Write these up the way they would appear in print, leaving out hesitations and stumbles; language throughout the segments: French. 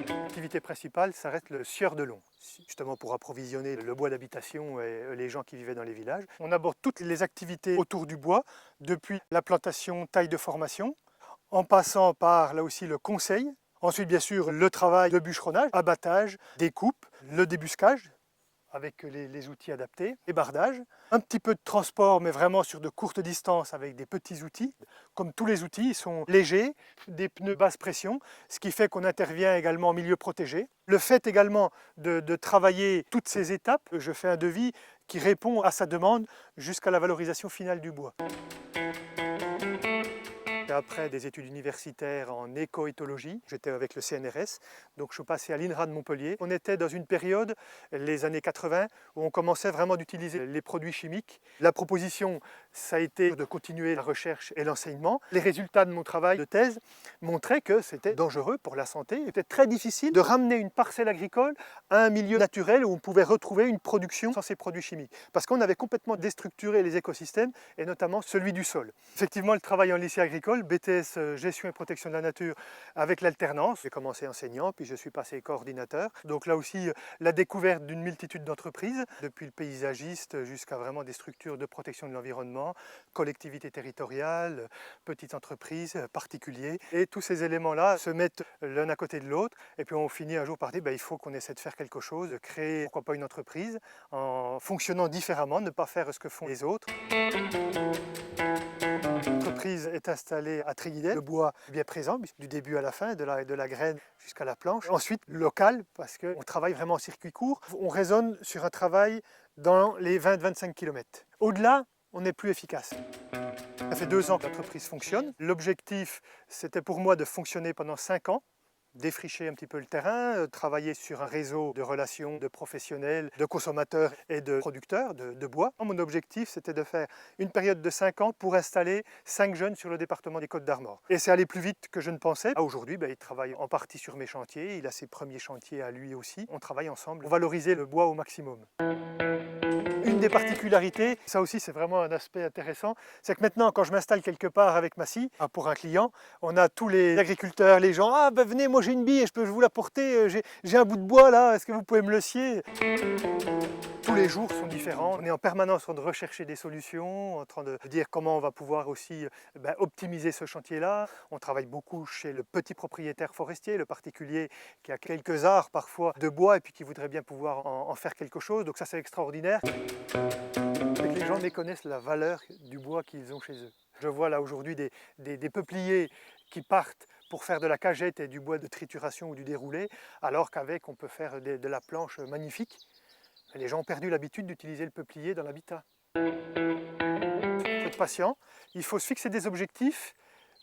L'activité principale, ça reste le sieur de long, justement pour approvisionner le bois d'habitation et les gens qui vivaient dans les villages. On aborde toutes les activités autour du bois, depuis la plantation, taille de formation, en passant par là aussi le conseil. Ensuite, bien sûr, le travail de bûcheronnage, abattage, découpe, le débuscage avec les outils adaptés, les bardages, un petit peu de transport, mais vraiment sur de courtes distances avec des petits outils. Comme tous les outils, ils sont légers, des pneus basse pression, ce qui fait qu'on intervient également en milieu protégé. Le fait également de travailler toutes ces étapes, je fais un devis qui répond à sa demande jusqu'à la valorisation finale du bois. Après des études universitaires en éco-éthologie, j'étais avec le CNRS, donc je suis passé à l'INRA de Montpellier. On était dans une période, les années 80, où on commençait vraiment d'utiliser les produits chimiques. La proposition, ça a été de continuer la recherche et l'enseignement. Les résultats de mon travail de thèse montraient que c'était dangereux pour la santé. Il était très difficile de ramener une parcelle agricole à un milieu naturel où on pouvait retrouver une production sans ces produits chimiques, parce qu'on avait complètement déstructuré les écosystèmes, et notamment celui du sol. Effectivement, le travail en lycée agricole, BTS gestion et protection de la nature avec l'alternance. J'ai commencé enseignant, puis je suis passé coordinateur. Donc là aussi, la découverte d'une multitude d'entreprises, depuis le paysagiste jusqu'à vraiment des structures de protection de l'environnement, collectivités territoriales, petites entreprises, particuliers. Et tous ces éléments-là se mettent l'un à côté de l'autre. Et puis on finit un jour par dire, il faut qu'on essaie de faire quelque chose, de créer, pourquoi pas une entreprise, en fonctionnant différemment, ne pas faire ce que font les autres. L'entreprise est installée à Tréguidet, le bois est bien présent du début à la fin, de la graine jusqu'à la planche. Ensuite, local, parce qu'on travaille vraiment en circuit court. On raisonne sur un travail dans les 20-25 km. Au-delà, on n'est plus efficace. Ça fait 2 ans que l'entreprise fonctionne. L'objectif, c'était pour moi de fonctionner pendant 5 ans, défricher un petit peu le terrain, travailler sur un réseau de relations de professionnels, de consommateurs et de producteurs de bois. Mon objectif, c'était de faire une période de 5 ans pour installer 5 jeunes sur le département des Côtes-d'Armor. Et c'est allé plus vite que je ne pensais. Aujourd'hui, il travaille en partie sur mes chantiers, il a ses premiers chantiers à lui aussi. On travaille ensemble pour valoriser le bois au maximum. Une des particularités, ça aussi c'est vraiment un aspect intéressant, c'est que maintenant quand je m'installe quelque part avec ma scie, pour un client, on a tous les agriculteurs, les gens, ah ben venez, moi j'ai une bille et je peux vous la porter, j'ai un bout de bois là, est-ce que vous pouvez me le scier? Tous les jours sont différents, on est en permanence en train de rechercher des solutions, en train de dire comment on va pouvoir aussi optimiser ce chantier-là. On travaille beaucoup chez le petit propriétaire forestier, le particulier qui a quelques arts parfois de bois et puis qui voudrait bien pouvoir en faire quelque chose, donc ça c'est extraordinaire. Les gens méconnaissent la valeur du bois qu'ils ont chez eux. Je vois là aujourd'hui des peupliers qui partent pour faire de la cagette et du bois de trituration ou du déroulé, alors qu'avec on peut faire de la planche magnifique. Les gens ont perdu l'habitude d'utiliser le peuplier dans l'habitat. Il faut être patient, il faut se fixer des objectifs,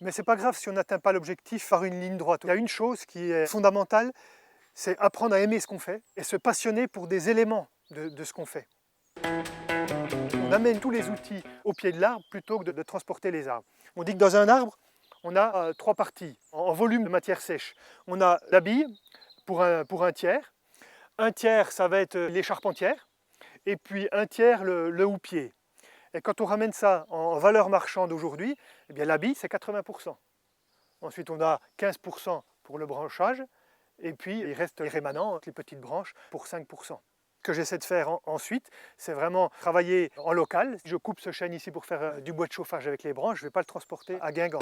mais ce n'est pas grave si on n'atteint pas l'objectif par une ligne droite. Il y a une chose qui est fondamentale, c'est apprendre à aimer ce qu'on fait et se passionner pour des éléments de ce qu'on fait. On amène tous les outils au pied de l'arbre plutôt que de transporter les arbres. On dit que dans un arbre, on a 3 parties en volume de matière sèche. On a la bille pour un tiers. Un tiers, ça va être les charpentières. Et puis un tiers, le houppier. Et quand on ramène ça en valeur marchande aujourd'hui, eh bien la bille, c'est 80%. Ensuite, on a 15% pour le branchage. Et puis, il reste les rémanents, les petites branches, pour 5%. Ce que j'essaie de faire ensuite, c'est vraiment travailler en local. Je coupe ce chêne ici pour faire du bois de chauffage avec les branches, je ne vais pas le transporter à Guingamp.